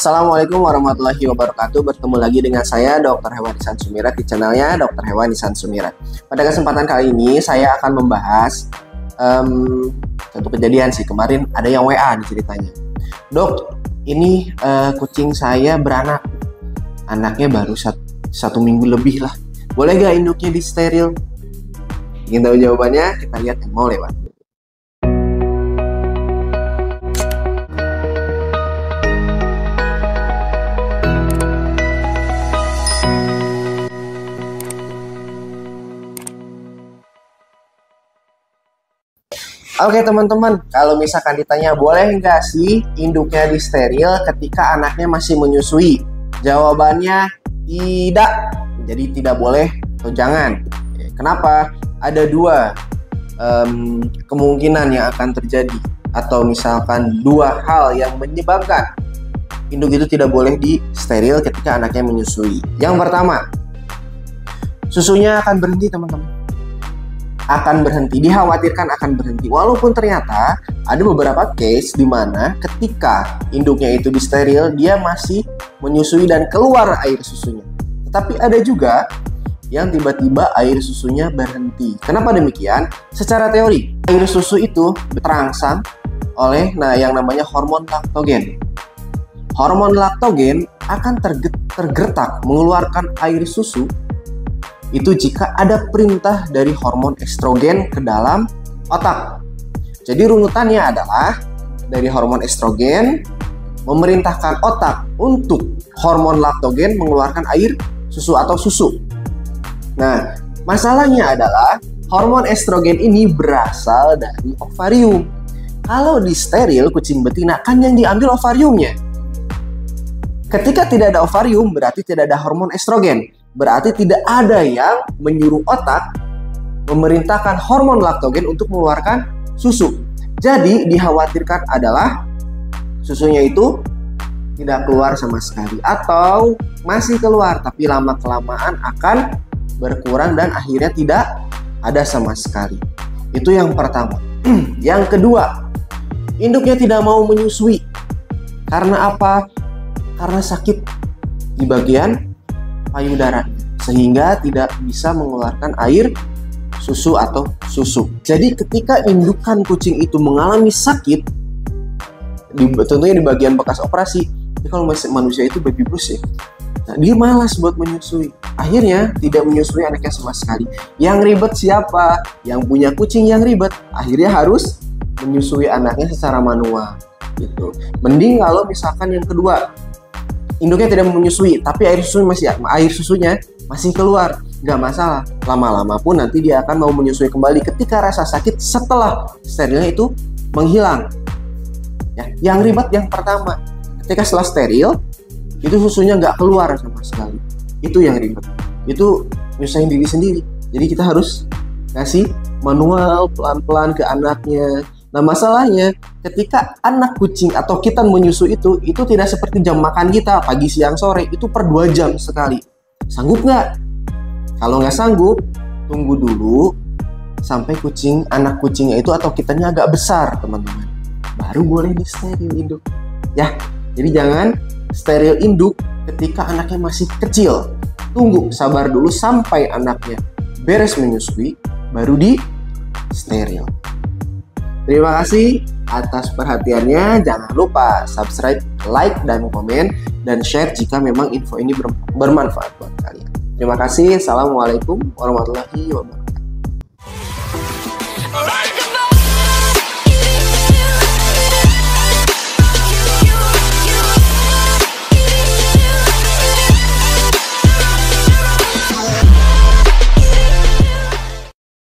Assalamualaikum warahmatullahi wabarakatuh. Bertemu lagi dengan saya Dr. Hewan Ihsan Sumirat di channelnya Dr. Hewan Ihsan Sumirat. Pada kesempatan kali ini saya akan membahas satu kejadian sih. Kemarin ada yang WA di ceritanya. Dok, ini kucing saya beranak. Anaknya baru satu minggu lebih lah. Boleh gak induknya di steril? Ingin tahu jawabannya? Kita lihat yang mau lewat. Oke teman-teman, kalau misalkan ditanya boleh nggak sih induknya di steril ketika anaknya masih menyusui? Jawabannya tidak. Jadi tidak boleh atau jangan. Kenapa? Ada dua kemungkinan yang akan terjadi, atau misalkan dua hal yang menyebabkan induk itu tidak boleh di steril ketika anaknya menyusui. Yang pertama, susunya akan berhenti teman-teman. Akan berhenti, dikhawatirkan akan berhenti. Walaupun ternyata ada beberapa case di mana ketika induknya itu di steril, dia masih menyusui dan keluar air susunya. Tetapi ada juga yang tiba-tiba air susunya berhenti. Kenapa demikian? Secara teori, air susu itu terangsang oleh yang namanya hormon laktogen. Hormon laktogen akan tergertak mengeluarkan air susu itu jika ada perintah dari hormon estrogen ke dalam otak. Jadi runutannya adalah dari hormon estrogen memerintahkan otak untuk hormon laktogen mengeluarkan air susu atau susu. Nah, masalahnya adalah hormon estrogen ini berasal dari ovarium. Kalau di steril kucing betina kan yang diambil ovariumnya. Ketika tidak ada ovarium berarti tidak ada hormon estrogen. Berarti tidak ada yang menyuruh otak memerintahkan hormon laktogen untuk mengeluarkan susu. Jadi dikhawatirkan adalah susunya itu tidak keluar sama sekali, atau masih keluar tapi lama-kelamaan akan berkurang dan akhirnya tidak ada sama sekali. Itu yang pertama. Yang kedua, induknya tidak mau menyusui. Karena apa? Karena sakit di bagian payudara, sehingga tidak bisa mengeluarkan air susu atau susu. Jadi ketika indukan kucing itu mengalami sakit, tentunya di bagian bekas operasi, kalau masih manusia itu baby blues ya, dia malas buat menyusui. Akhirnya tidak menyusui anaknya sama sekali. Yang ribet siapa? Yang punya kucing yang ribet. Akhirnya harus menyusui anaknya secara manual gitu. Mending kalau misalkan yang kedua, induknya tidak menyusui, tapi air susunya masih keluar, nggak masalah. Lama-lama pun nanti dia akan mau menyusui kembali ketika rasa sakit setelah sterilnya itu menghilang. Ya, yang ribet yang pertama, ketika setelah steril itu susunya nggak keluar sama sekali. Itu yang ribet. Itu nyusahin diri sendiri. Jadi kita harus kasih manual pelan-pelan ke anaknya. Nah masalahnya ketika anak kucing atau kitten menyusui itu tidak seperti jam makan kita pagi, siang, sore, itu per 2 jam sekali. Sanggup nggak? Kalau nggak sanggup, tunggu dulu sampai anak kucingnya itu atau kittennya agak besar teman-teman. Baru boleh di steril induk. Ya, jadi jangan steril induk ketika anaknya masih kecil. Tunggu, sabar dulu sampai anaknya beres menyusui, baru di steril. Terima kasih atas perhatiannya. Jangan lupa subscribe, like, dan komen, dan share jika memang info ini bermanfaat buat kalian. Terima kasih. Assalamualaikum warahmatullahi wabarakatuh.